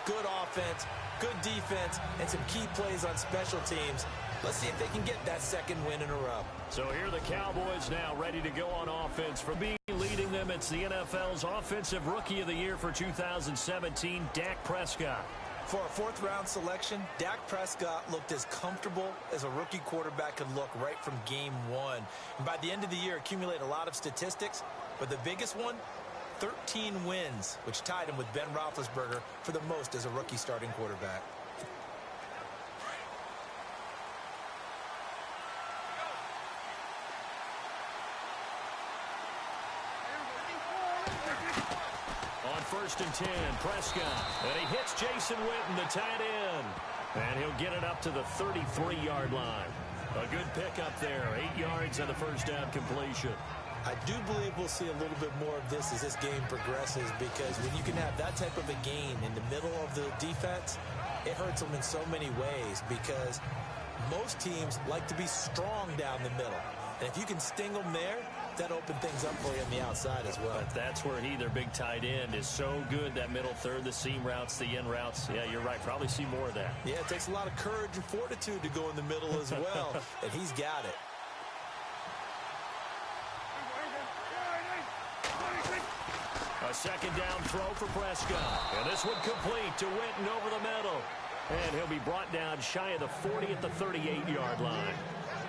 good offense, good defense, and some key plays on special teams. Let's see if they can get that second win in a row. So here are the Cowboys now ready to go on offense. For me, leading them, it's the NFL's Offensive Rookie of the Year for 2017, Dak Prescott. For a fourth-round selection, Dak Prescott looked as comfortable as a rookie quarterback could look right from game one. And by the end of the year, accumulated a lot of statistics, but the biggest one, 13 wins, which tied him with Ben Roethlisberger for the most as a rookie starting quarterback. First and 10, Prescott. And he hits Jason Witten, the tight end. And he'll get it up to the 33-yard line. A good pickup there, 8 yards on the first down completion. I do believe we'll see a little bit more of this as this game progresses, because when you can have that type of a gain in the middle of the defense, it hurts them in so many ways, because most teams like to be strong down the middle. And if you can sting them there, that open things up for you on the outside as well. But that's where their big tight end, is so good, that middle third, the seam routes, the in routes. Yeah, you're right. Probably see more of that. Yeah, it takes a lot of courage and fortitude to go in the middle as well, and he's got it. A second down throw for Prescott. And this one complete to Witten over the middle. And he'll be brought down shy of the 40 at the 38-yard line.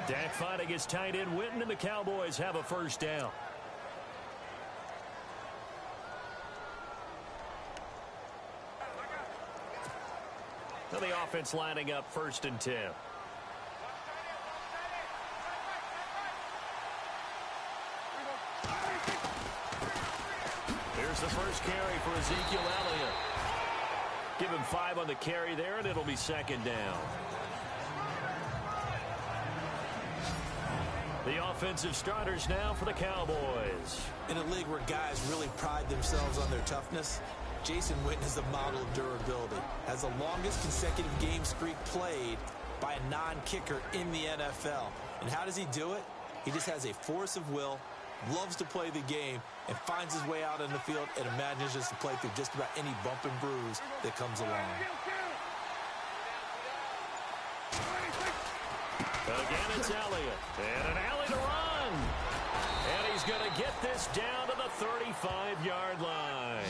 Dak fighting his tight end Witten, and the Cowboys have a first down. Now the offense lining up first and 10. Here's the first carry for Ezekiel Elliott. Give him 5 on the carry there, and it'll be second down. The offensive starters now for the Cowboys. In a league where guys really pride themselves on their toughness, Jason Witten is the model of durability. Has the longest consecutive game streak played by a non-kicker in the NFL. And how does he do it? He just has a force of will, loves to play the game, and finds his way out on the field and manages to play through just about any bump and bruise that comes along. Again, it's Elliott. And an alley to run. And he's going to get this down to the 35-yard line.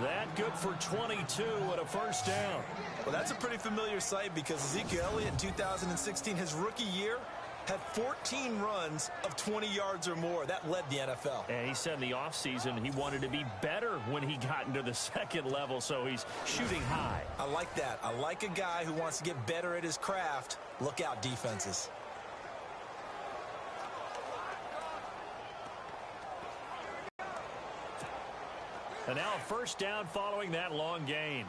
That good for 22 and a first down. Well, that's a pretty familiar sight, because Ezekiel Elliott in 2016, his rookie year, had 14 runs of 20 yards or more. That led the NFL. And he said in the offseason he wanted to be better when he got into the second level, so he's shooting high. I like that. I like a guy who wants to get better at his craft. Look out, defenses. And now a first down following that long gain.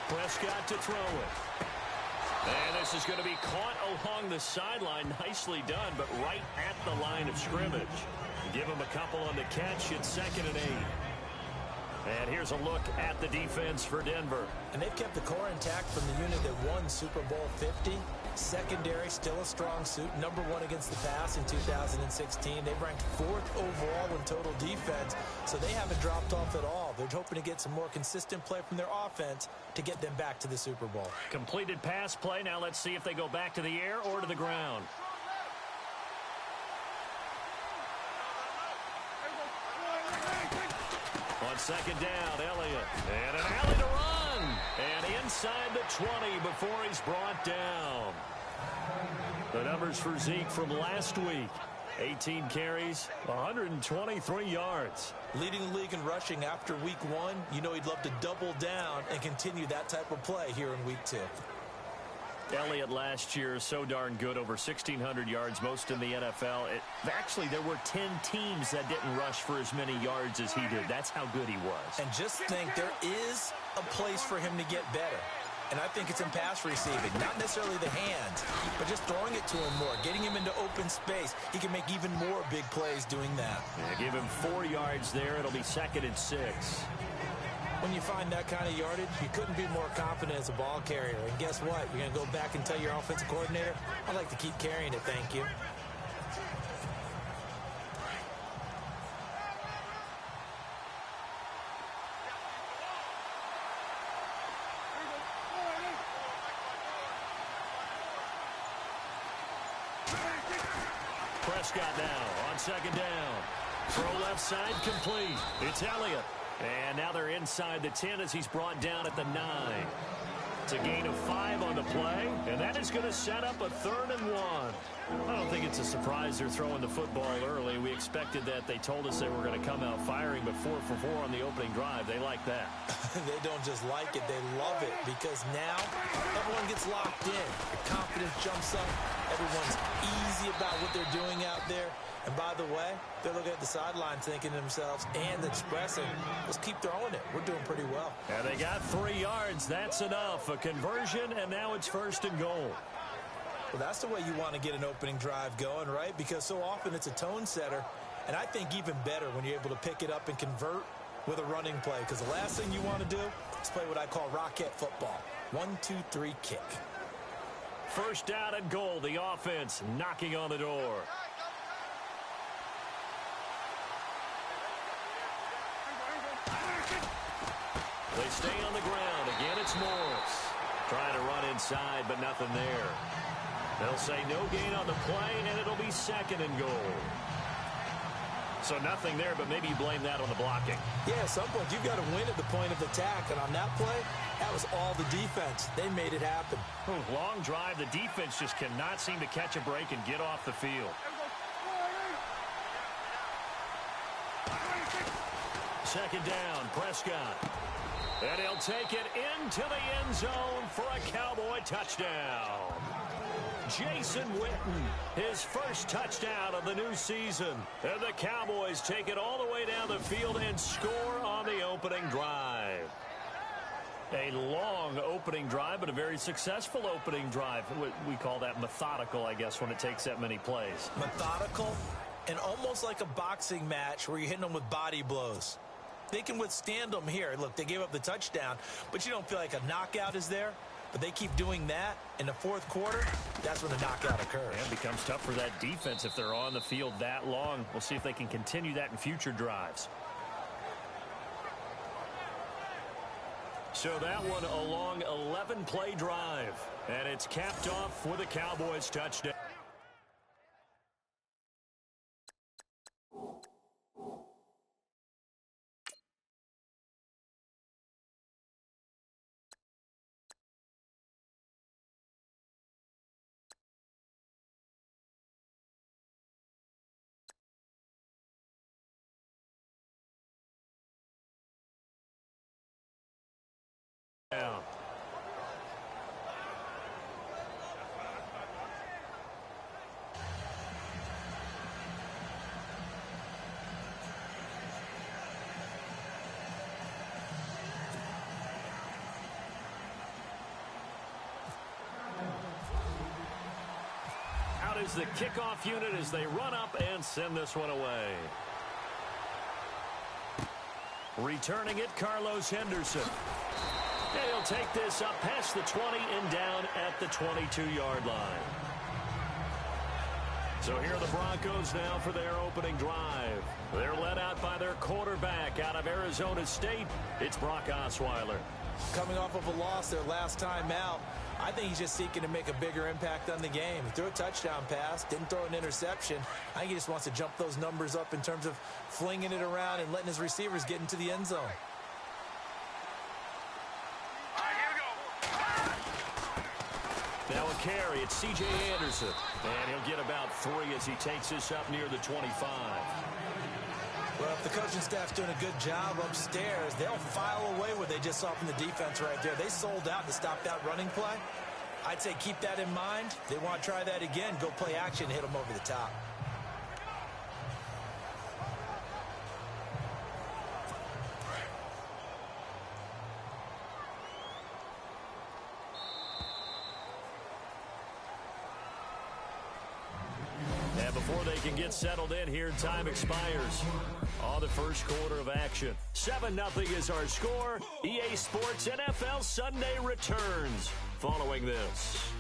Prescott to throw it. And this is going to be caught along the sideline. Nicely done, but right at the line of scrimmage. Give him a couple on the catch. It's 2nd and 8. And here's a look at the defense for Denver. And they've kept the core intact from the unit that won Super Bowl 50. Secondary, still a strong suit. Number 1 against the pass in 2016. They've ranked 4th overall in total defense, so they haven't dropped off at all. They're hoping to get some more consistent play from their offense to get them back to the Super Bowl. Completed pass play. Now let's see if they go back to the air or to the ground. On second down, Elliott. And an alley to run. And inside the 20 before he's brought down. The numbers for Zeke from last week. 18 carries, 123 yards. Leading the league in rushing after week 1. You know he'd love to double down and continue that type of play here in week 2. Elliott last year, so darn good, over 1,600 yards, most in the NFL. Actually, there were 10 teams that didn't rush for as many yards as he did. That's how good he was. And just think, there is a place for him to get better. And I think it's in pass receiving. Not necessarily the hands, but just throwing it to him more, getting him into open space. He can make even more big plays doing that. Yeah, give him 4 yards there. It'll be 2nd and 6. When you find that kind of yardage, you couldn't be more confident as a ball carrier. And guess what? You're going to go back and tell your offensive coordinator, I'd like to keep carrying it, thank you. Prescott now on second down. Throw left side complete. It's Elliott. And now they're inside the 10 as he's brought down at the 9. It's a gain of 5 on the play, and that is going to set up a 3rd and 1. I don't think it's a surprise they're throwing the football early. We expected that. They told us they were going to come out firing, but 4 for 4 on the opening drive. They like that. They don't just like it, they love it, because now everyone gets locked in. The confidence jumps up. Everyone's easy about what they're doing out there. And by the way, they're looking at the sideline thinking to themselves and expressing, let's keep throwing it. We're doing pretty well. And they got 3 yards. That's enough. A conversion, and now it's 1st and goal. Well, that's the way you want to get an opening drive going, right? Because so often it's a tone setter. And I think even better when you're able to pick it up and convert with a running play. Because the last thing you want to do is play what I call rocket football. 1, 2, 3, kick. 1st down and goal. The offense knocking on the door. They stay on the ground. Again, it's Morris. Trying to run inside, but nothing there. They'll say no gain on the play, and it'll be 2nd and goal. So nothing there, but maybe you blame that on the blocking. Yeah, at some point, you've got to win at the point of attack. And on that play, that was all the defense. They made it happen. Long drive. The defense just cannot seem to catch a break and get off the field. 2nd down, Prescott. And he'll take it into the end zone for a Cowboy touchdown. Jason Witten, his first touchdown of the new season. And the Cowboys take it all the way down the field and score on the opening drive. A long opening drive, but a very successful opening drive. We call that methodical, I guess, when it takes that many plays. Methodical and almost like a boxing match where you're hitting them with body blows. They can withstand them here. Look, they gave up the touchdown, but you don't feel like a knockout is there. But they keep doing that in the 4th quarter. That's when the knockout occurs. And it becomes tough for that defense if they're on the field that long. We'll see if they can continue that in future drives. So that one a long 11-play drive. And it's capped off with a Cowboys touchdown. Down. Out is the kickoff unit as they run up and send this one away. Returning it, Carlos Henderson. And he'll take this up past the 20 and down at the 22-yard line. So here are the Broncos now for their opening drive. They're led out by their quarterback out of Arizona State. It's Brock Osweiler. Coming off of a loss their last time out, I think he's just seeking to make a bigger impact on the game. He threw a touchdown pass, didn't throw an interception. I think he just wants to jump those numbers up in terms of flinging it around and letting his receivers get into the end zone. Now a carry, it's C.J. Anderson. And he'll get about 3 as he takes this up near the 25. Well, if the coaching staff's doing a good job upstairs, they'll file away what they just saw from the defense right there. They sold out to stop that running play. I'd say keep that in mind. They want to try that again, go play action, hit them over the top. Before they can get settled in here, time expires on the first quarter of action. 7-0 is our score. EA Sports NFL Sunday returns following this.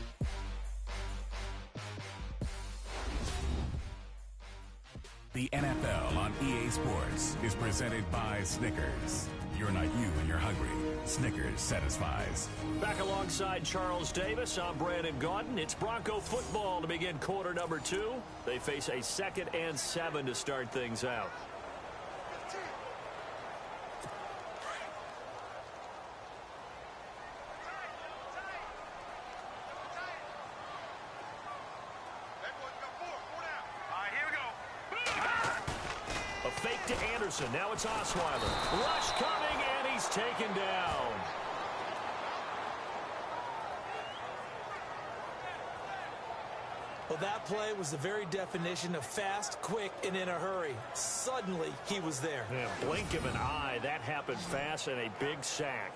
The NFL on EA Sports is presented by Snickers. You're not you when you're hungry. Snickers satisfies. Back alongside Charles Davis, I'm Brandon Gaudin. It's Bronco football to begin quarter number 2. They face a 2nd and 7 to start things out. Fake to Anderson. Now it's Osweiler. Rush coming, and he's taken down. Well, that play was the very definition of fast, quick, and in a hurry. Suddenly, he was there. Yeah, blink of an eye. That happened fast, and a big sack.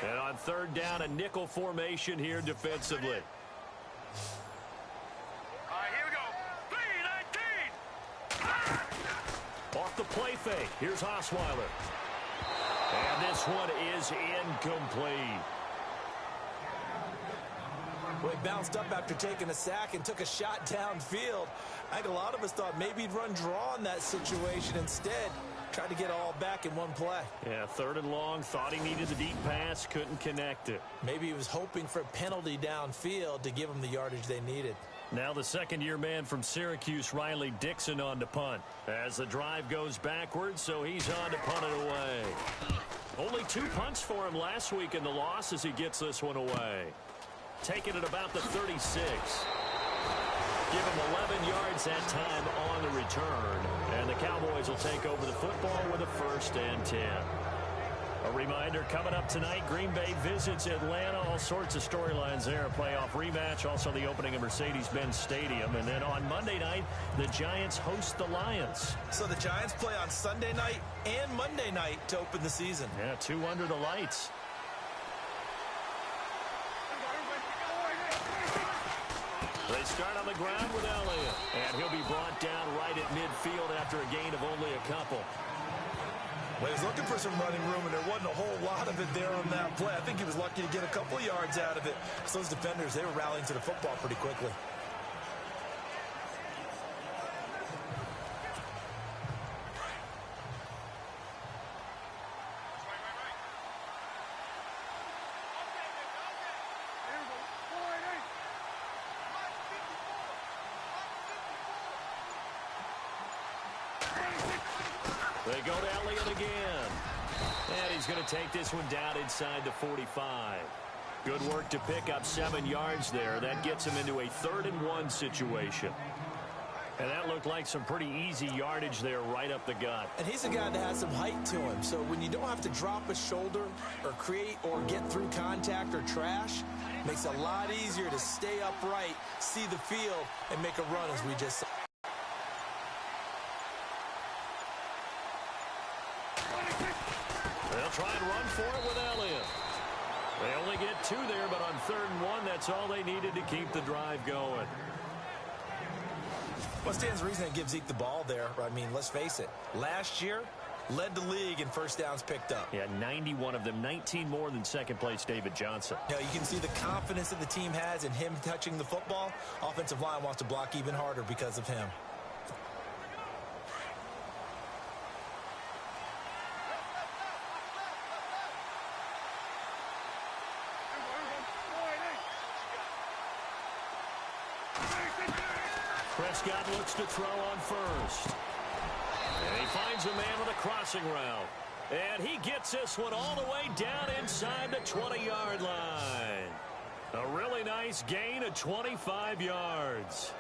And on 3rd down, a nickel formation here defensively. All right, here we go. 3-19. Off the play fake. Here's Osweiler. And this one is incomplete. Well, he bounced up after taking a sack and took a shot downfield. I think a lot of us thought maybe he'd run draw in that situation. Instead, tried to get it all back in one play. Yeah, 3rd and long. Thought he needed the deep pass. Couldn't connect it. Maybe he was hoping for a penalty downfield to give him the yardage they needed. Now the second-year man from Syracuse, Riley Dixon, on to punt. As the drive goes backwards, so he's on to punt it away. Only 2 punts for him last week in the loss as he gets this one away. Taking it about the 36. Give him 11 yards that time on the return. And the Cowboys will take over the football with a 1st and 10. A reminder, coming up tonight, Green Bay visits Atlanta. All sorts of storylines there. A playoff rematch, also the opening of Mercedes-Benz Stadium. And then on Monday night, the Giants host the Lions. So the Giants play on Sunday night and Monday night to open the season. Yeah, 2 under the lights. They start on the ground with Elliott. And he'll be brought down right at midfield after a gain of only a couple. Well, he was looking for some running room, and there wasn't a whole lot of it there on that play. I think he was lucky to get a couple of yards out of it. So those defenders, they were rallying to the football pretty quickly. They go to Elliott again. And he's going to take this one down inside the 45. Good work to pick up 7 yards there. That gets him into a 3rd and 1 situation. And that looked like some pretty easy yardage there right up the gut. And he's a guy that has some height to him. So when you don't have to drop a shoulder or create or get through contact or trash, it makes it a lot easier to stay upright, see the field, and make a run, as we just saw. They'll try and run for it with Elliott. They only get 2 there, but on 3rd and 1, that's all they needed to keep the drive going. What stands to reason they give Zeke the ball there? I mean, let's face it. Last year, led the league in first downs picked up. Yeah, 91 of them, 19 more than second-place David Johnson. Now, you can see the confidence that the team has in him touching the football. Offensive line wants to block even harder because of him. Prescott looks to throw on first. And he finds a man with a crossing route. And he gets this one all the way down inside the 20-yard line. A really nice gain of 25 yards.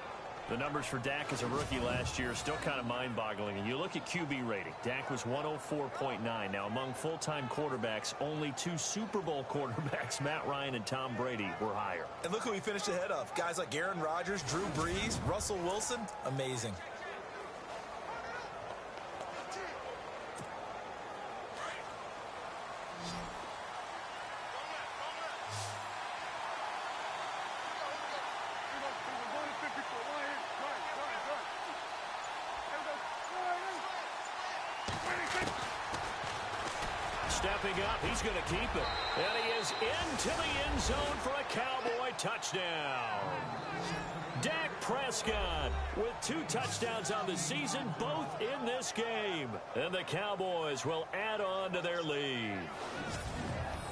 The numbers for Dak as a rookie last year are still kind of mind-boggling. And you look at QB rating. Dak was 104.9. Now, among full-time quarterbacks, only 2 Super Bowl quarterbacks, Matt Ryan and Tom Brady, were higher. And look who he finished ahead of. Guys like Aaron Rodgers, Drew Brees, Russell Wilson. Amazing. stepping up. He's going to keep it. And he is into the end zone for a Cowboy touchdown. Dak Prescott with 2 touchdowns on the season, both in this game. And the Cowboys will add on to their lead.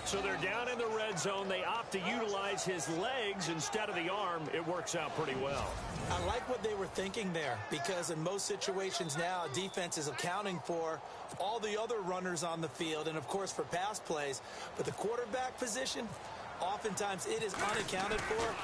So they're down in the red zone. They opt to utilize his legs instead of the arm. It works out pretty well. I like what they were thinking there, because in most situations now, defense is accounting for all the other runners on the field and, of course, for pass plays. But the quarterback position, oftentimes it is unaccounted for.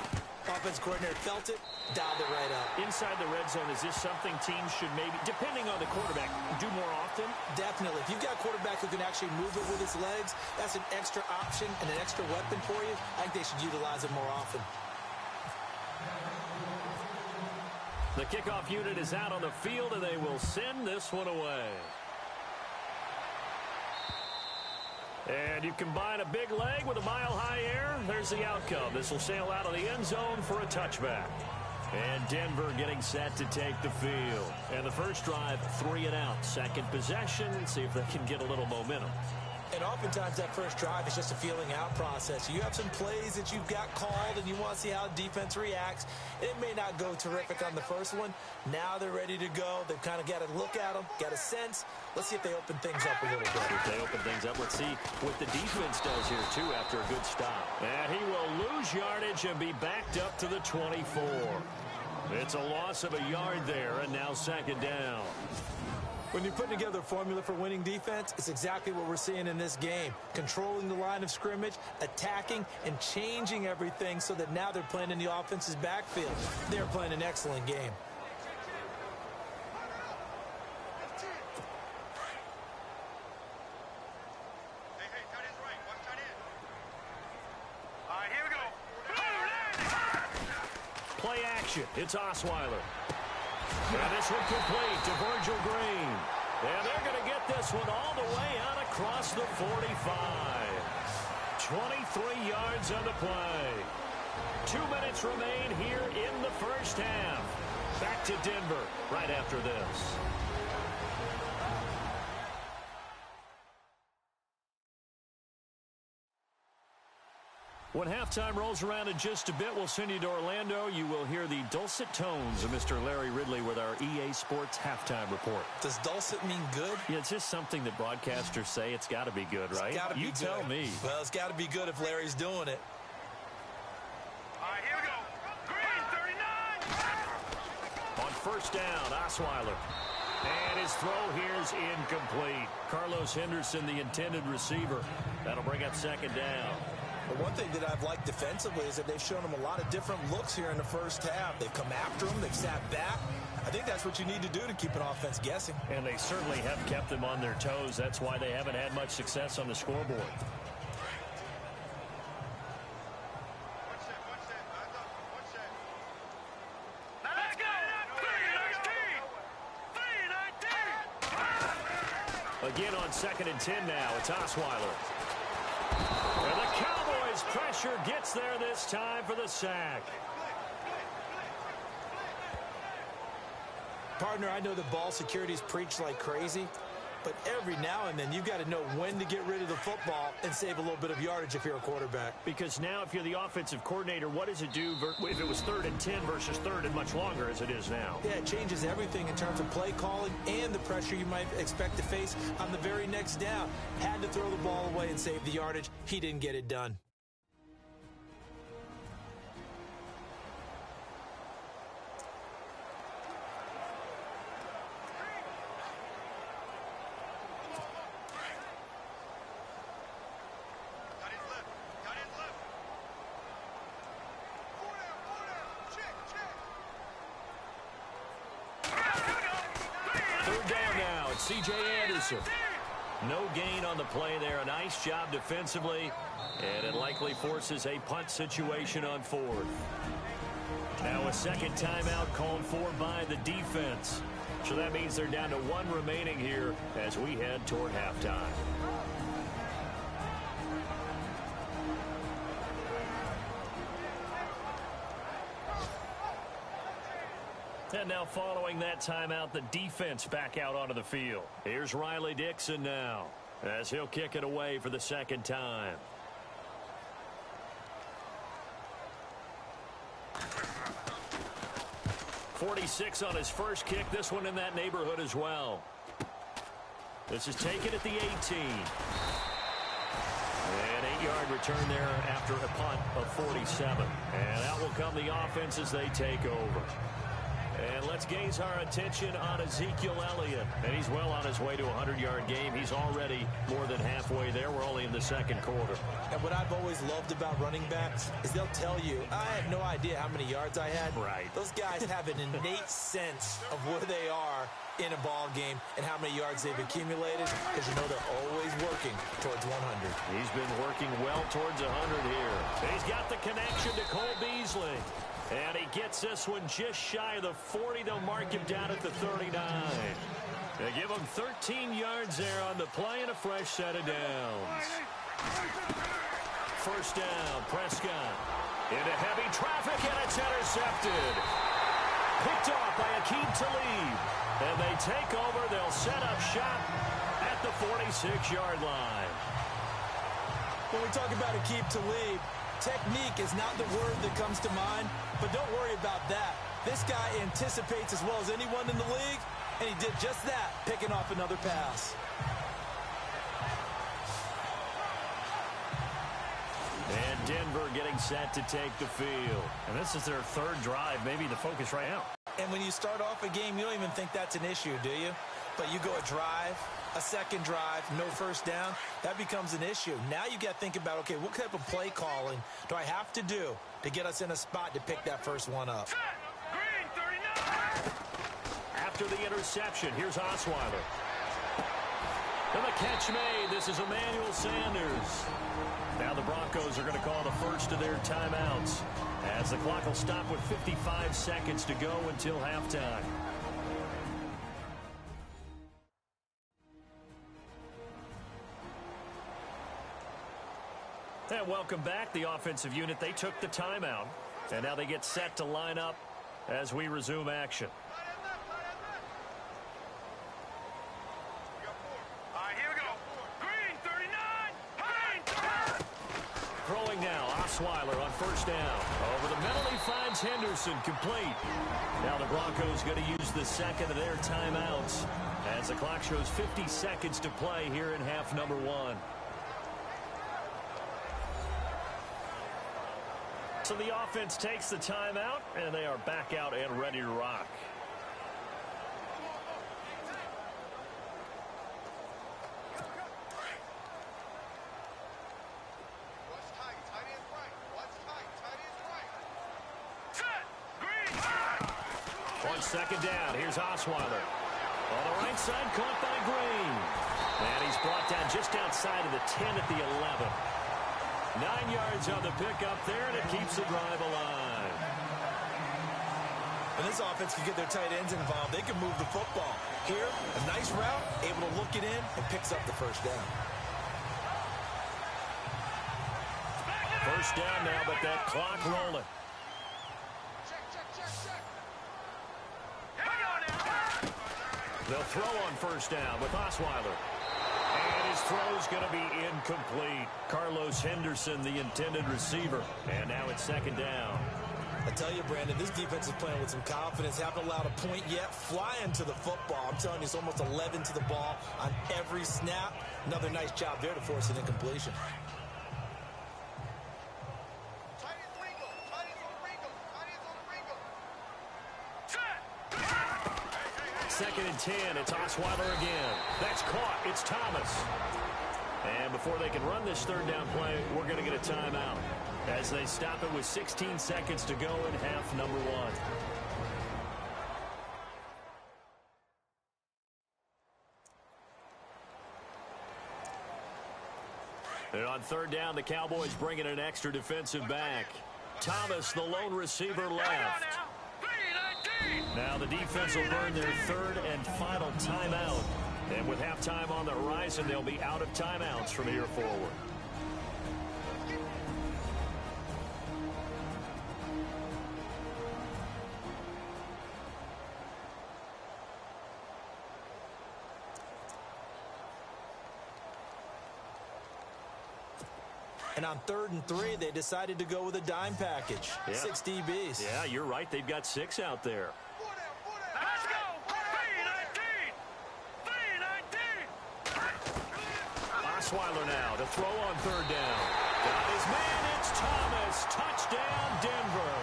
Offense coordinator felt it, dialed it right up. Inside the red zone, is this something teams should maybe, depending on the quarterback, do more often? Definitely. If you've got a quarterback who can actually move it with his legs, that's an extra option and an extra weapon for you. I think they should utilize it more often. The kickoff unit is out on the field, and they will send this one away. And you combine a big leg with a mile-high air, there's the outcome. This will sail out of the end zone for a touchback. And Denver getting set to take the field. And the first drive, 3 and out. Second possession, see if they can get a little momentum. And oftentimes that first drive is just a feeling out process. You have some plays that you've got called and you want to see how defense reacts. It may not go terrific on the first one. Now they're ready to go. They've kind of got to look at them, got a sense. Let's see if they open things up a little bit. If they open things up, let's see what the defense does here, too, after a good stop. And he will lose yardage and be backed up to the 24. It's a loss of a yard there, and now second down. When you're putting together a formula for winning defense, it's exactly what we're seeing in this game. Controlling the line of scrimmage, attacking, and changing everything so that now they're playing in the offense's backfield. They're playing an excellent game. Play action. It's Osweiler. And this one complete to Virgil Green. And they're going to get this one all the way out across the 45. 23 yards on the play. 2 minutes remain here in the first half. Back to Denver right after this. When halftime rolls around in just a bit, we'll send you to Orlando. You will hear the dulcet tones of Mr. Larry Ridley with our EA Sports halftime report. Does dulcet mean good? Yeah, it's just something that broadcasters say. It's got to be good, right? It's gotta be you good. tell me. Well, it's got to be good if Larry's doing it. All right, here we go. Green, 39. On first down, Osweiler. And his throw here is incomplete. Carlos Henderson, the intended receiver. That'll bring up second down. But one thing that I've liked defensively is that they've shown them a lot of different looks here in the first half. They've come after them. They've sat back. I think that's what you need to do to keep an offense guessing. And they certainly have kept them on their toes. That's why they haven't had much success on the scoreboard. Again on 2nd and 10 now. It's Osweiler. And the Cowboys pressure gets there this time for the sack. Partner, I know the ball security's preached like crazy, but every now and then you've got to know when to get rid of the football and save a little bit of yardage if you're a quarterback. Because now if you're the offensive coordinator, what does it do if it was 3rd and 10 versus 3rd and much longer as it is now? Yeah, it changes everything in terms of play calling and the pressure you might expect to face on the very next down. Had to throw the ball away and save the yardage. He didn't get it done. C.J. Anderson. No gain on the play there. A nice job defensively. And it likely forces a punt situation on 4th. Now a second timeout called for by the defense. So that means they're down to 1 remaining here as we head toward halftime. And now following that timeout, the defense back out onto the field. Here's Riley Dixon now. as he'll kick it away for the second time. .46 on his first kick. This one in that neighborhood as well. This is taken at the 18. An 8-yard return there after a punt of 47. And out will come the offense as they take over. And let's gaze our attention on Ezekiel Elliott. And he's well on his way to a 100-yard game. He's already more than halfway there. We're only in the second quarter. And what I've always loved about running backs is they'll tell you, I had no idea how many yards I had. Right. Those guys have an innate sense of where they are in a ball game and how many yards they've accumulated, because you know they're always working towards 100. He's been working well towards 100 here. He's got the connection to Cole Beasley. And he gets this one just shy of the 40. They'll mark him down at the 39. They give him 13 yards there on the play and a fresh set of downs. First down, Prescott. Into heavy traffic, and it's intercepted. Picked off by Aqib Talib. And they take over. They'll set up shop at the 46-yard line. When we talk about Aqib Talib, technique is not the word that comes to mind, but don't worry about that. This guy anticipates as well as anyone in the league, and he did just that, picking off another pass. And Denver getting set to take the field. And this is their third drive, maybe the focus right now. And when you start off a game, you don't even think that's an issue, do you? But you go a drive, a second drive, no first down, that becomes an issue. Now you got to think about, okay, what type of play calling do I have to do to get us in a spot to pick that first one up? Green, 39. After the interception, here's Osweiler. And the catch made. This is Emmanuel Sanders. Now the Broncos are going to call the first of their timeouts, as the clock will stop with 55 seconds to go until halftime. And welcome back. The offensive unit, they took the timeout, and now they get set to line up as we resume action. All right, here we go. Green, 39. Green, Throwing now, Osweiler on first down. Over the middle, he finds Henderson, complete. Now the Broncos going to use the second of their timeouts, as the clock shows 50 seconds to play here in half number one. So the offense takes the timeout, and they are back out and ready to rock. On second down, here's Osweiler. On the right side, caught by Green. And he's brought down just outside of the 10 at the 11. 9 yards on the pickup there, and it keeps the drive alive. When this offense can get their tight ends involved, they can move the football. Here, a nice route, able to look it in, and picks up the first down. First down now, but that clock rolling. They'll throw on first down with Osweiler. And his throw's going to be incomplete. Carlos Henderson, the intended receiver. And now it's second down. I tell you, Brandon, this defense is playing with some confidence. Haven't allowed a point yet. Flying to the football. I'm telling you, it's almost 11 to the ball on every snap. Another nice job there to force an incompletion. Second and 10, it's Osweiler again. That's caught. It's Thomas. And before they can run this third down play, we're going to get a timeout, as they stop it with 16 seconds to go in half number one. And on third down, the Cowboys bring in an extra defensive back. Thomas, the lone receiver, left. Now the defense will burn their third and final timeout. And with halftime on the horizon, they'll be out of timeouts from here forward. And on 3rd and 3, they decided to go with a dime package. Yeah. 6 DBs. Yeah, you're right. They've got 6 out there. Let's go! 3-19! 3-19! Osweiler now to throw on 3rd down. Got his man. It's Thomas. Touchdown, Denver.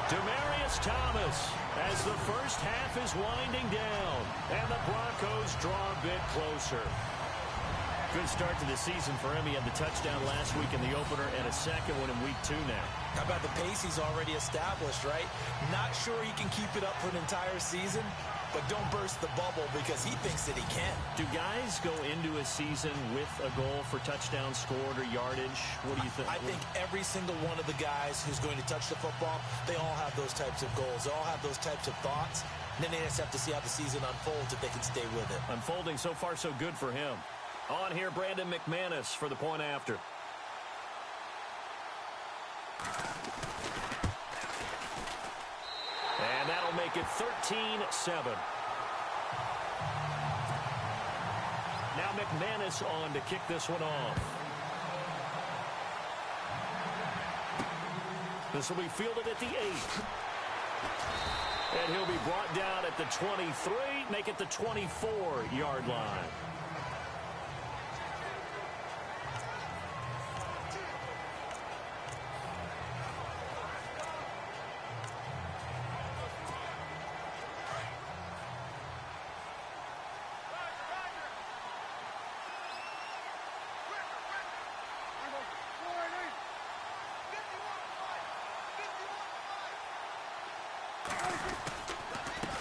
Demaryius Thomas as the first half is winding down. And the Broncos draw a bit closer. Good start to the season for him. He had the touchdown last week in the opener and a second one in week 2 now. How about the pace he's already established, right? Not sure he can keep it up for an entire season, but don't burst the bubble because he thinks that he can. Do guys go into a season with a goal for touchdown scored or yardage? What do you think? I think every single one of the guys who's going to touch the football, they all have those types of goals. They all have those types of thoughts. And then they just have to see how the season unfolds if they can stay with it. Unfolding so far so good for him. On here, Brandon McManus for the point after. And that'll make it 13-7. Now McManus on to kick this one off. This will be fielded at the 8. And he'll be brought down at the 23, make it the 24-yard line.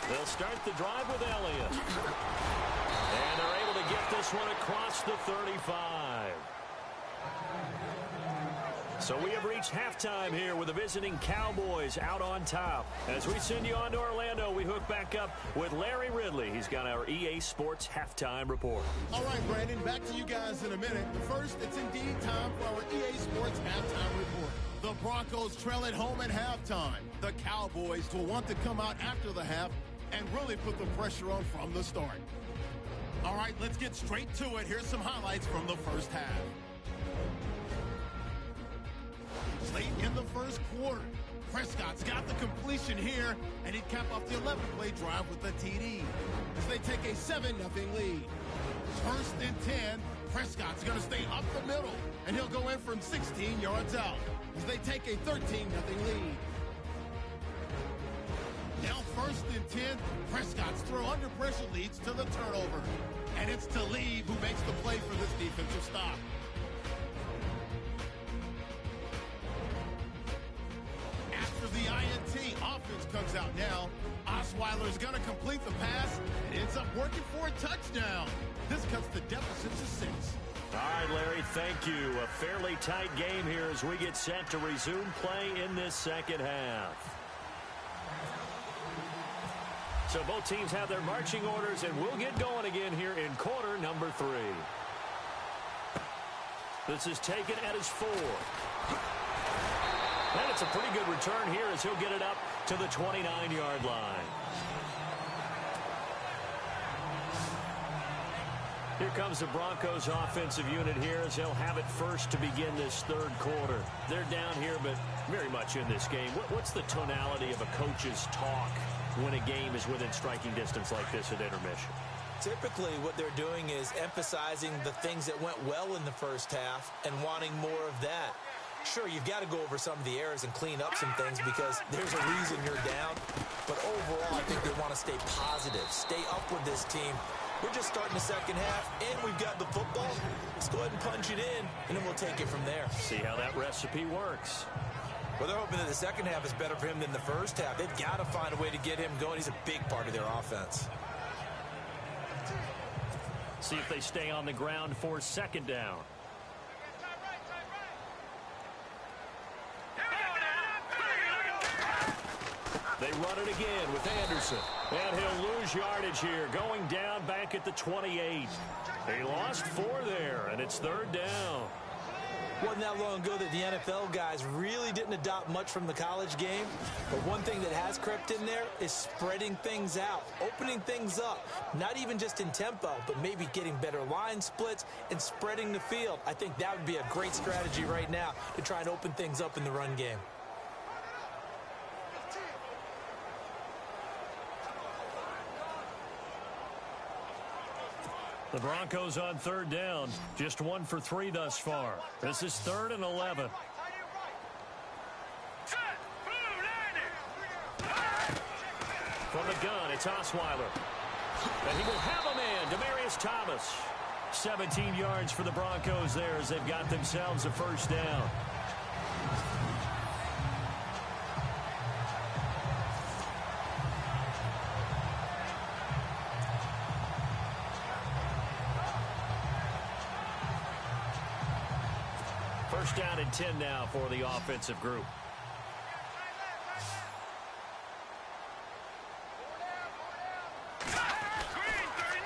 They'll start the drive with Elliott. And they're able to get this one across the 35. So we have reached halftime here with the visiting Cowboys out on top. As we send you on to Orlando, we hook back up with Larry Ridley. He's got our EA Sports halftime report. All right, Brandon, back to you guys in a minute. But first, it's indeed time for our EA Sports halftime report. The Broncos trail at home at halftime. The Cowboys will want to come out after the half and really put the pressure on from the start. All right, let's get straight to it. Here's some highlights from the first half. Late in the first quarter, Prescott's got the completion here, and he'd cap off the 11-play drive with the TD as they take a 7-0 lead. First and 10, Prescott's going to stay up the middle, and he'll go in from 16 yards out as they take a 13-0 lead. Now first and 10, Prescott's throw under pressure leads to the turnover. And it's Talib who makes the play for this defensive stop. After the INT, offense comes out now. Osweiler's going to complete the pass. It ends up working for a touchdown. This cuts the deficit to 6. All right, Larry, thank you. A fairly tight game here as we get set to resume play in this second half. So both teams have their marching orders, and we'll get going again here in quarter number 3. This is taken at his 4. And it's a pretty good return here as he'll get it up to the 29-yard line. Here comes the Broncos offensive unit here as they'll have it first to begin this third quarter. They're down here, but very much in this game. What's the tonality of a coach's talk when a game is within striking distance like this at intermission? Typically, what they're doing is emphasizing the things that went well in the first half and wanting more of that. Sure, you've got to go over some of the errors and clean up some things because there's a reason you're down. But overall, I think they want to stay positive, stay up with this team. We're just starting the second half, and we've got the football. Let's go ahead and punch it in, and then we'll take it from there. See how that recipe works. Well, they're hoping that the second half is better for him than the first half. They've got to find a way to get him going. He's a big part of their offense. See if they stay on the ground for second down. They run it again with Anderson. And he'll lose yardage here, going down back at the 28. He lost 4 there, and it's third down. Wasn't that long ago that the NFL guys really didn't adopt much from the college game. But one thing that has crept in there is spreading things out, opening things up, not even just in tempo, but maybe getting better line splits and spreading the field. I think that would be a great strategy right now to try and open things up in the run game. The Broncos on third down, just 1 for 3 thus far. This is 3rd and 11. From the gun, it's Osweiler. And he will have a man, Demaryius Thomas. 17 yards for the Broncos there as they've got themselves a first down. First down and 10 now for the offensive group.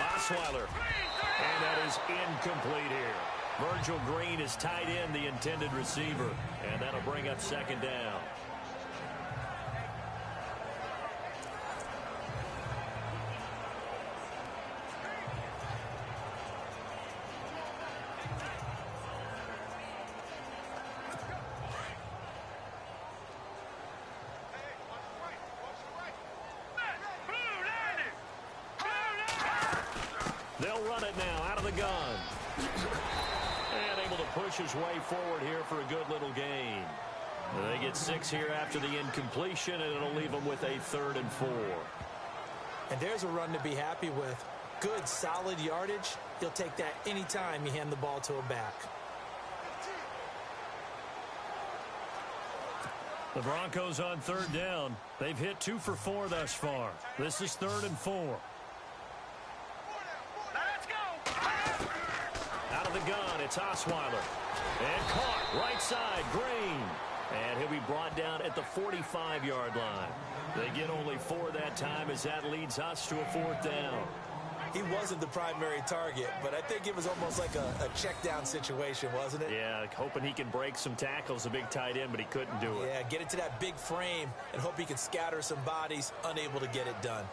Osweiler. And that is incomplete here. Virgil Green is tight end, the intended receiver. And that'll bring up second down. They'll run it now out of the gun. And able to push his way forward here for a good little gain. They get 6 here after the incompletion, and it'll leave them with a 3rd and 4. And there's a run to be happy with. Good, solid yardage. You'll take that anytime you hand the ball to a back. The Broncos on third down. They've hit 2 for 4 thus far. This is 3rd and 4. Out of the gun, it's Osweiler. And caught, right side, Green. And he'll be brought down at the 45-yard line. They get only 4 that time as that leads us to a 4th down. He wasn't the primary target, but I think it was almost like a check down situation, wasn't it? Yeah, hoping he can break some tackles, a big tight end, but he couldn't do it. Yeah, get it to that big frame and hope he can scatter some bodies, unable to get it done.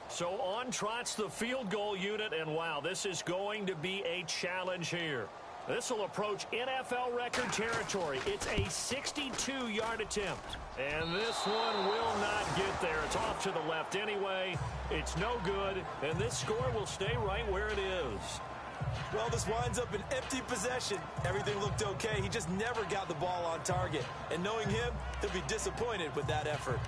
So on trots the field goal unit, and wow, this is going to be a challenge here. This will approach NFL record territory. It's a 62-yard attempt. And this one will not get there. It's off to the left anyway. It's no good, and this score will stay right where it is. Well, this winds up an empty possession. Everything looked okay. He just never got the ball on target. And knowing him, he'll be disappointed with that effort.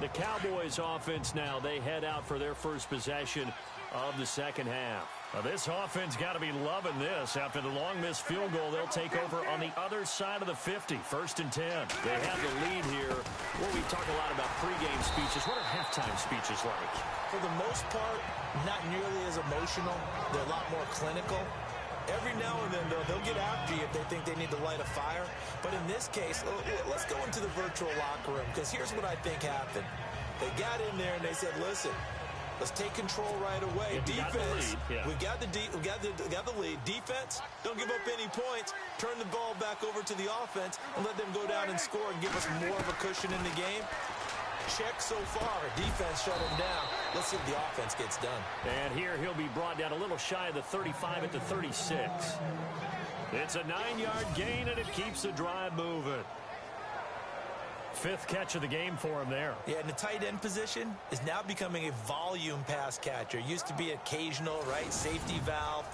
The Cowboys offense now, they head out for their first possession of the second half. Now, this offense got to be loving this. After the long missed field goal, they'll take over on the other side of the 50, 1st and 10. They have the lead here. Well, we talk a lot about pregame speeches. What are halftime speeches like? For the most part, not nearly as emotional. They're a lot more clinical. Every now and then, though, they'll get after you if they think they need to light a fire. But in this case, let's go into the virtual locker room, because here's what I think happened. They got in there and they said, listen, let's take control right away. Defense, we got the lead. Defense, don't give up any points. Turn the ball back over to the offense and let them go down and score and give us more of a cushion in the game. Check so far. Defense shut him down. Let's see if the offense gets done. And here he'll be brought down a little shy of the 35 at the 36. It's a 9-yard gain, and it keeps the drive moving. 5th catch of the game for him there. Yeah, and the tight end position is now becoming a volume pass catcher. Used to be occasional, right? Safety valve.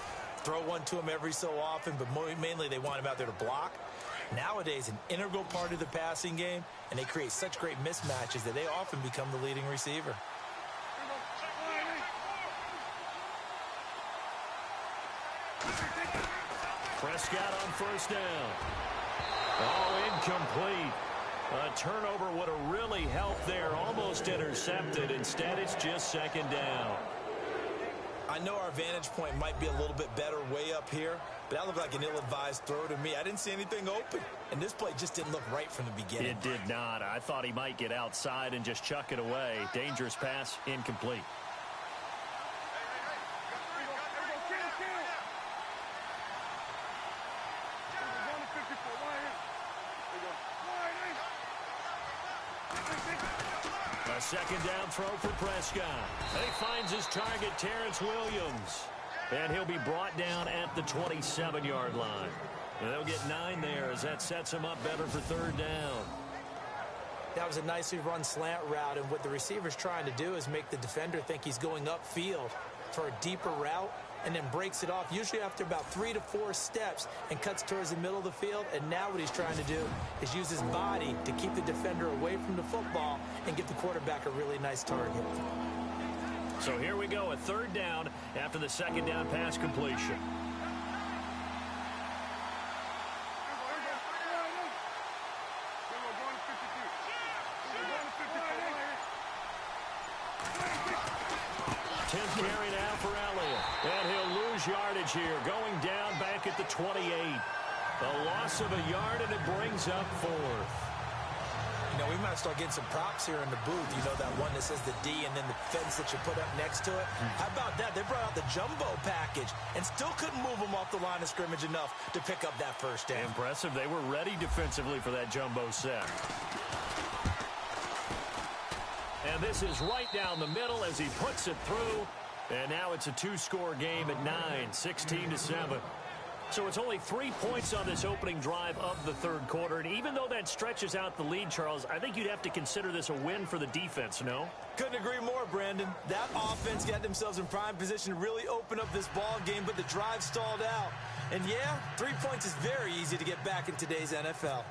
Throw one to him every so often, but mainly they want him out there to block. Nowadays, an integral part of the passing game, and they create such great mismatches that they often become the leading receiver. Prescott on 1st down. Oh, incomplete. A turnover would have really helped there. Almost intercepted. Instead, it's just 2nd down. I know our vantage point might be a little bit better way up here, but that looked like an ill-advised throw to me. I didn't see anything open, and this play just didn't look right from the beginning. It did not. I thought he might get outside and just chuck it away. Dangerous pass, incomplete. A second down throw for Prescott. He finds his target, Terrence Williams. And he'll be brought down at the 27-yard line. And they'll get 9 there as that sets him up better for third down. That was a nicely run slant route, and what the receiver's trying to do is make the defender think he's going upfield for a deeper route, and then breaks it off, usually after about 3 to 4 steps, and cuts towards the middle of the field. And now what he's trying to do is use his body to keep the defender away from the football and give the quarterback a really nice target. So here we go, a third down after the second down pass completion. Carry now for Elliott. And he'll lose yardage here, going down back at the 28. A loss of a yard, and it brings up 4th. You know, we might start getting some props here in the booth. You know, that one that says the D and then the fence that you put up next to it. How about that? They brought out the jumbo package and still couldn't move them off the line of scrimmage enough to pick up that first down. Impressive. They were ready defensively for that jumbo set. And this is right down the middle as he puts it through. And now it's a 2-score game at 9, 16-7. So it's only 3 points on this opening drive of the third quarter. And even though that stretches out the lead, Charles, I think you'd have to consider this a win for the defense, no? Couldn't agree more, Brandon. That offense got themselves in prime position to really open up this ball game, but the drive stalled out. And yeah, 3 points is very easy to get back in today's NFL.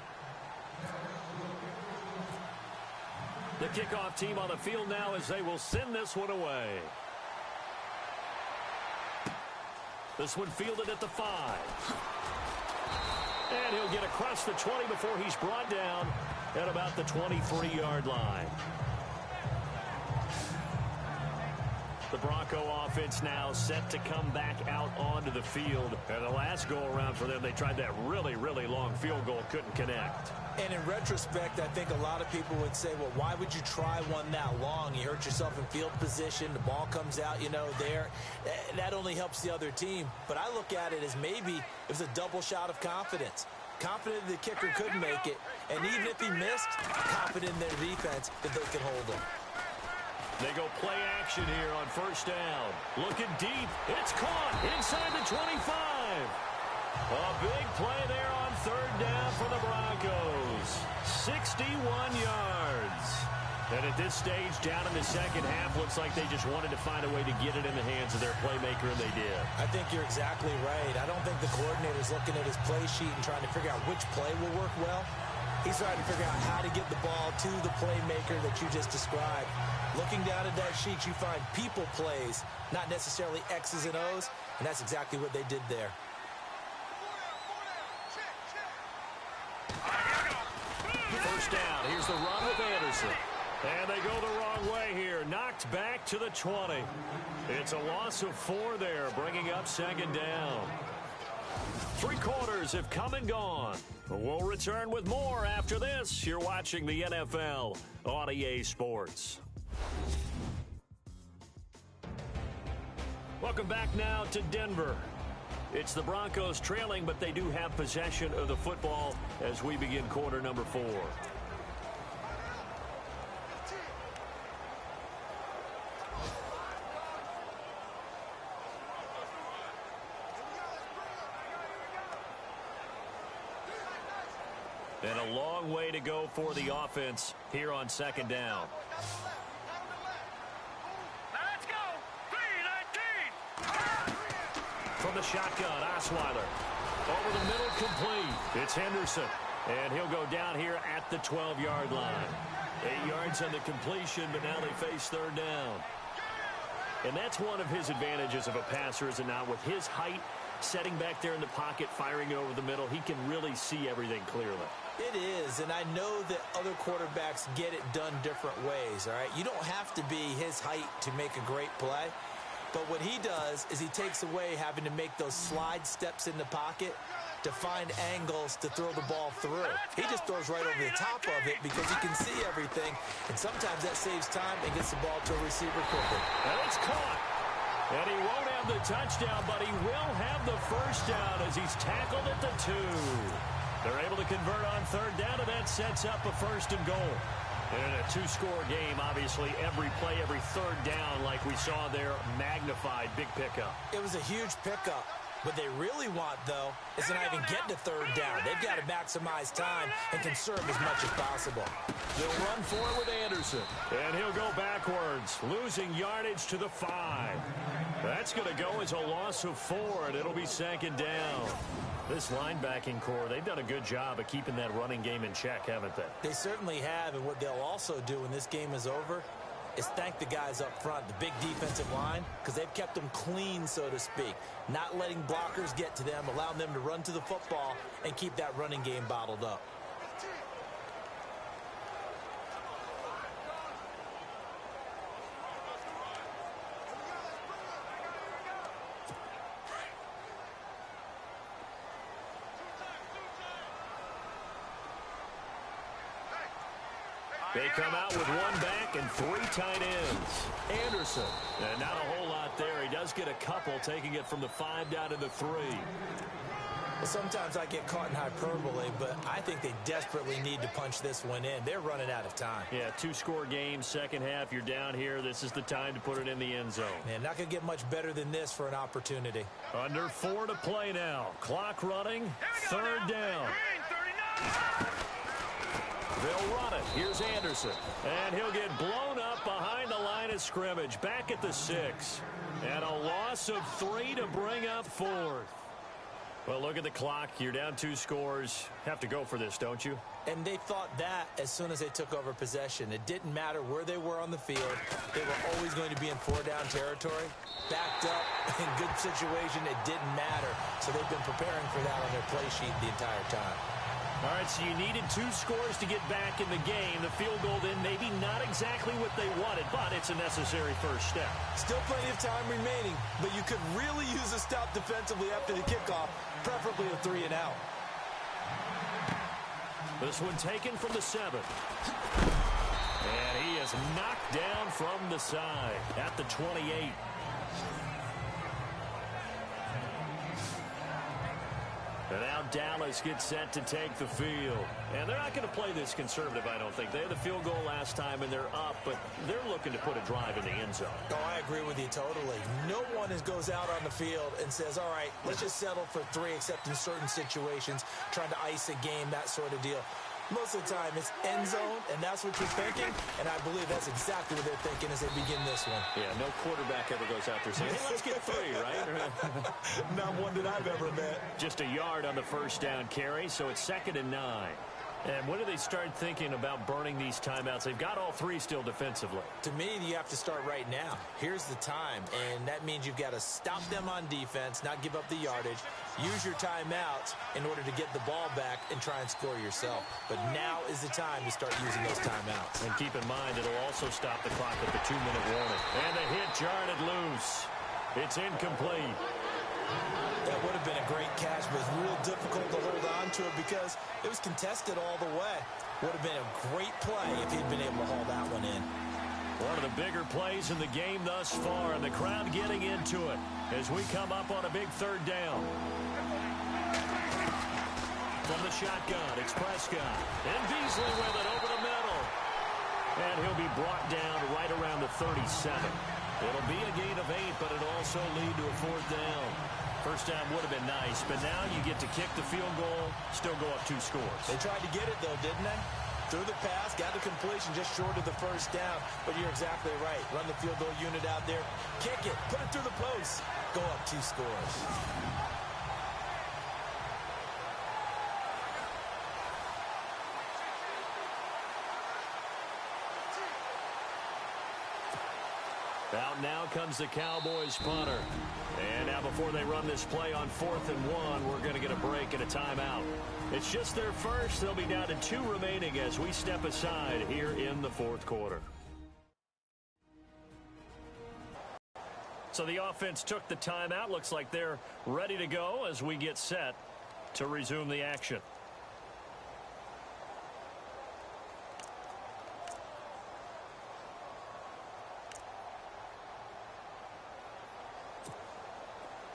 The kickoff team on the field now as they will send this one away. This one fielded at the 5. And he'll get across the 20 before he's brought down at about the 23-yard line. The Bronco offense now set to come back out onto the field. And the last go-around for them, they tried that really, really long field goal, couldn't connect. And in retrospect, I think a lot of people would say, well, why would you try one that long? You hurt yourself in field position. The ball comes out, you know, there. That only helps the other team. But I look at it as maybe it was a double shot of confidence. Confident the kicker could make it. And even if he missed, confident in their defense that they could hold him. They go play action here on first down. Looking deep. It's caught inside the 25. A big play there on third down for the Broncos. 61 yards. And at this stage, down in the second half, looks like they just wanted to find a way to get it in the hands of their playmaker, and they did. I think you're exactly right. I don't think the coordinator's looking at his play sheet and trying to figure out which play will work well. He's trying to figure out how to get the ball to the playmaker that you just described. Looking down at that sheet, you find people plays, not necessarily X's and O's, and that's exactly what they did there. First down. Here's the run with Anderson. And they go the wrong way here. Knocked back to the 20. It's a loss of 4 there, bringing up second down. 3 quarters have come and gone. We'll return with more after this. You're watching the NFL on EA Sports. Welcome back now to Denver. It's the Broncos trailing, but they do have possession of the football as we begin quarter number 4. And a long way to go for the offense here on second down. Let's go. 3-19. From the shotgun, Osweiler. Over the middle, complete. It's Henderson. And he'll go down here at the 12-yard line. 8 yards on the completion, but now they face third down. And that's one of his advantages of a passer, is it not? With his height, setting back there in the pocket, firing it over the middle, he can really see everything clearly. It is, and I know that other quarterbacks get it done different ways, all right? You don't have to be his height to make a great play. But what he does is he takes away having to make those slide steps in the pocket to find angles to throw the ball through. He just throws right over the top of it because he can see everything, and sometimes that saves time and gets the ball to a receiver quicker. And it's caught. And he won't have the touchdown, but he will have the first down as he's tackled at the 2. They're able to convert on third down, and that sets up a 1st and goal. And in a 2-score game, obviously, every play, every third down, like we saw there, magnified, big pickup. It was a huge pickup. What they really want, though, is to not even get to third down. They've got to maximize time and conserve as much as possible. They'll run for it with Anderson. And he'll go backwards, losing yardage to the 5. That's going to go as a loss of 4, and it'll be 2nd down. This linebacking core, they've done a good job of keeping that running game in check, haven't they? They certainly have, and what they'll also do when this game is over is thank the guys up front, the big defensive line, because they've kept them clean, so to speak. Not letting blockers get to them, allowing them to run to the football and keep that running game bottled up. They come out with 1 back and 3 tight ends. Anderson. And not a whole lot there. He does get a couple, taking it from the 5 down to the 3. Well, sometimes I get caught in hyperbole, but I think they desperately need to punch this one in. They're running out of time. Yeah, 2-score game, second half. You're down here. This is the time to put it in the end zone. And not going to get much better than this for an opportunity. Under 4 to play now. Clock running. Third down. They'll run it. Here's Anderson. And he'll get blown up behind the line of scrimmage. Back at the 6. And a loss of 3 to bring up 4th. Well, look at the clock. You're down 2 scores. Have to go for this, don't you? And they thought that as soon as they took over possession. It didn't matter where they were on the field. They were always going to be in 4-down territory. Backed up, in good situation, it didn't matter. So they've been preparing for that on their play sheet the entire time. All right, so you needed 2 scores to get back in the game. The field goal then maybe not exactly what they wanted, but it's a necessary first step. Still plenty of time remaining, but you could really use a stop defensively after the kickoff, preferably a 3-and-out. This one taken from the 7. And he is knocked down from the side at the 28. And now Dallas gets set to take the field. And they're not going to play this conservative, I don't think. They had the field goal last time, and they're up, but they're looking to put a drive in the end zone. Oh, I agree with you totally. No one goes out on the field and says, all right, let's just settle for 3, except in certain situations, trying to ice a game, that sort of deal. Most of the time, it's end zone, and that's what you're thinking, and I believe that's exactly what they're thinking as they begin this one. Yeah, no quarterback ever goes out there saying, hey, let's get 3, right? Not one that I've ever met. Just a yard on the first down carry, so it's 2nd and 9. And when do they start thinking about burning these timeouts? They've got all 3 still defensively. To me, you have to start right now. Here's the time, and that means you've got to stop them on defense, not give up the yardage, use your timeouts in order to get the ball back and try and score yourself. But now is the time to start using those timeouts. And keep in mind, it'll also stop the clock at the 2-minute warning. And the hit jarred it loose. It's incomplete. That would have been a great catch, but it's real difficult to hold on to it because it was contested all the way. Would have been a great play if he'd been able to haul that one in. One of the bigger plays in the game thus far, and the crowd getting into it as we come up on a big 3rd down. From the shotgun, it's Prescott. And Beasley with it over the middle. And he'll be brought down right around the 37. It'll be a gain of 8, but it'll also lead to a 4th down. First down would have been nice, but now you get to kick the field goal, still go up 2 scores. They tried to get it, though, didn't they? Threw the pass, got the completion just short of the first down. But you're exactly right. Run the field goal unit out there. Kick it. Put it through the post. Go up 2 scores. Out now comes the Cowboys punter. And now before they run this play on 4th and 1, we're going to get a break and a timeout. It's just their first. They'll be down to 2 remaining as we step aside here in the 4th quarter. So the offense took the timeout. Looks like they're ready to go as we get set to resume the action.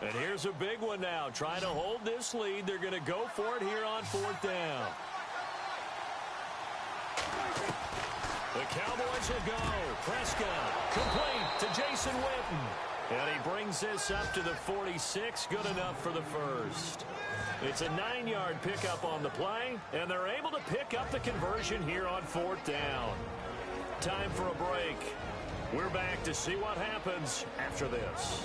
And here's a big one now. Trying to hold this lead. They're going to go for it here on 4th down. The Cowboys will go. Prescott complete to Jason Witten. And he brings this up to the 46. Good enough for the first. It's a 9-yard pickup on the play, and they're able to pick up the conversion here on 4th down. Time for a break. We're back to see what happens after this.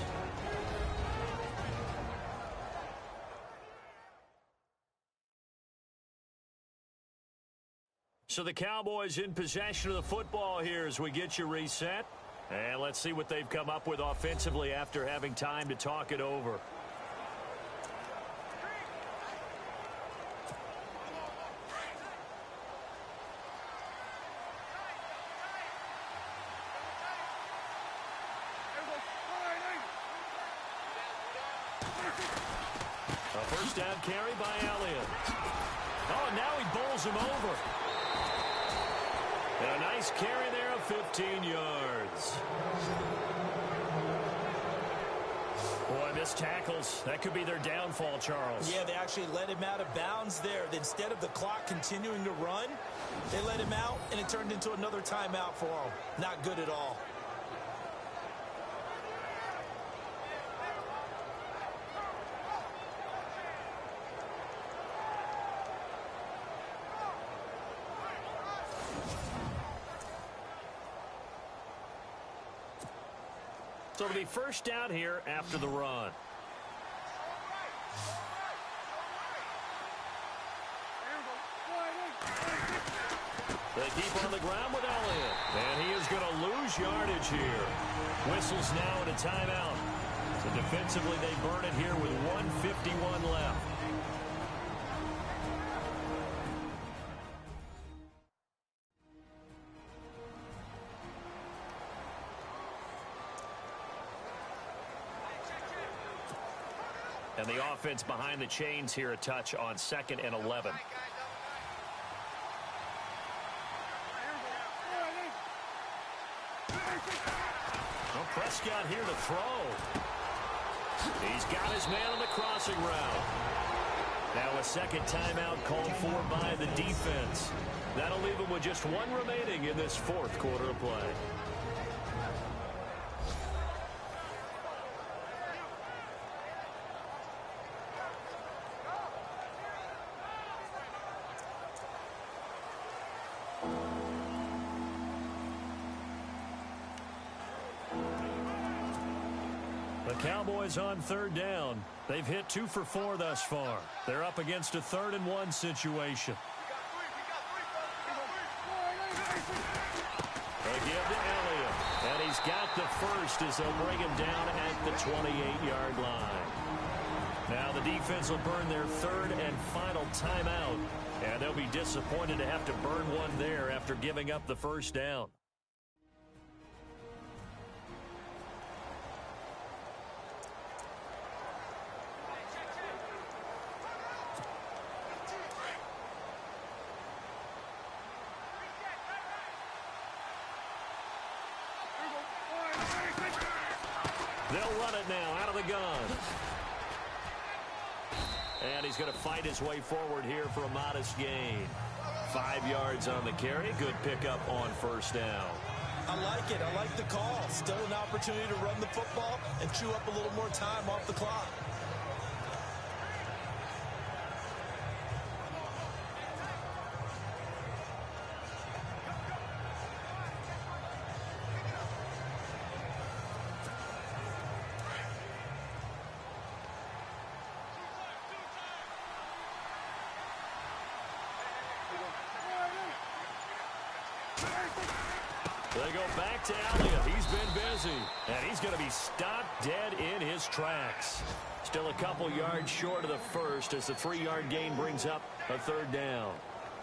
So the Cowboys in possession of the football here as we get you reset. And let's see what they've come up with offensively after having time to talk it over. A first down carry by Elliott. Oh, and now he bowls him over. And a nice carry there of 15 yards. Boy, missed tackles. That could be their downfall, Charles. Yeah, they actually let him out of bounds there. Instead of the clock continuing to run, they let him out, and it turned into another timeout for him. Not good at all. So it'll be first down here after the run. They keep on the ground with Elliott. And he is going to lose yardage here. Whistles now and a timeout. So defensively they burn it here with 1:51 left. And the offense behind the chains here a touch on 2nd and 11. Well, Prescott here to throw. He's got his man on the crossing route. Now a second timeout called for by the defense. That'll leave him with just one remaining in this 4th quarter of play. Cowboys on 3rd down. They've hit 2 for 4 thus far. They're up against a 3rd and 1 situation. They give to Elliott. And he's got the first as they'll bring him down at the 28-yard line. Now the defense will burn their 3rd and final timeout. And they'll be disappointed to have to burn one there after giving up the first down. They'll run it now out of the gun. And he's going to fight his way forward here for a modest gain. 5 yards on the carry. Good pickup on first down. I like it. I like the call. Still an opportunity to run the football and chew up a little more time off the clock. They go back to Elliott. He's been busy. And he's going to be stopped dead in his tracks. Still a couple yards short of the first as the 3-yard gain brings up a 3rd down.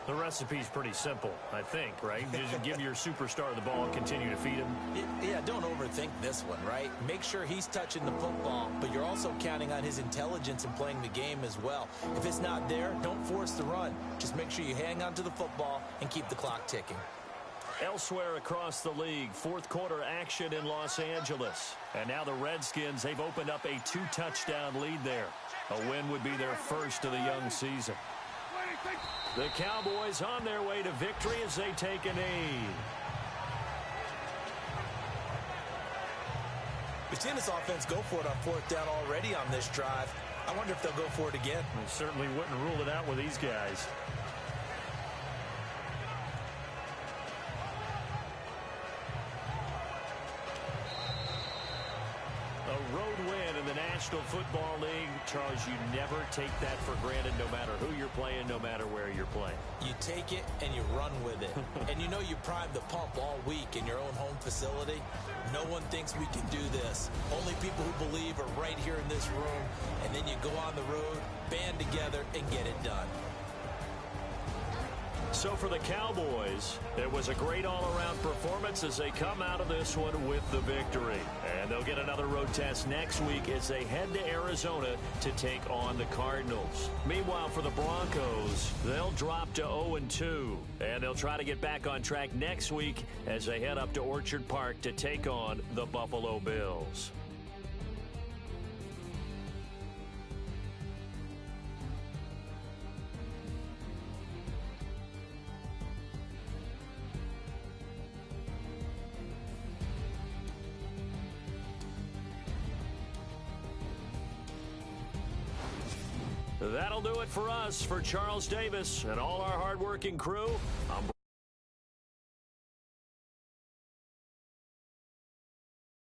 The recipe's pretty simple, I think, right? Just give your superstar the ball and continue to feed him. Yeah, don't overthink this one, right? Make sure he's touching the football, but you're also counting on his intelligence in playing the game as well. If it's not there, don't force the run. Just make sure you hang on to the football and keep the clock ticking. Elsewhere across the league, fourth quarter action in Los Angeles. And now the Redskins, they've opened up a 2-touchdown lead there. A win would be their first of the young season. The Cowboys on their way to victory as they take a knee. We've seen this offense go for it on fourth down already on this drive. I wonder if they'll go for it again. They certainly wouldn't rule it out with these guys. A road win in the National Football League. Charles, you never take that for granted no matter who you're playing, no matter where you're playing. You take it and you run with it. And you know you primed the pump all week in your own home facility. No one thinks we can do this. Only people who believe are right here in this room. And then you go on the road, band together, and get it done. So for the Cowboys, it was a great all-around performance as they come out of this one with the victory. And they'll get another road test next week as they head to Arizona to take on the Cardinals. Meanwhile, for the Broncos, they'll drop to 0-2. And they'll try to get back on track next week as they head up to Orchard Park to take on the Buffalo Bills. That'll do it for us. For Charles Davis and all our hardworking crew, I'm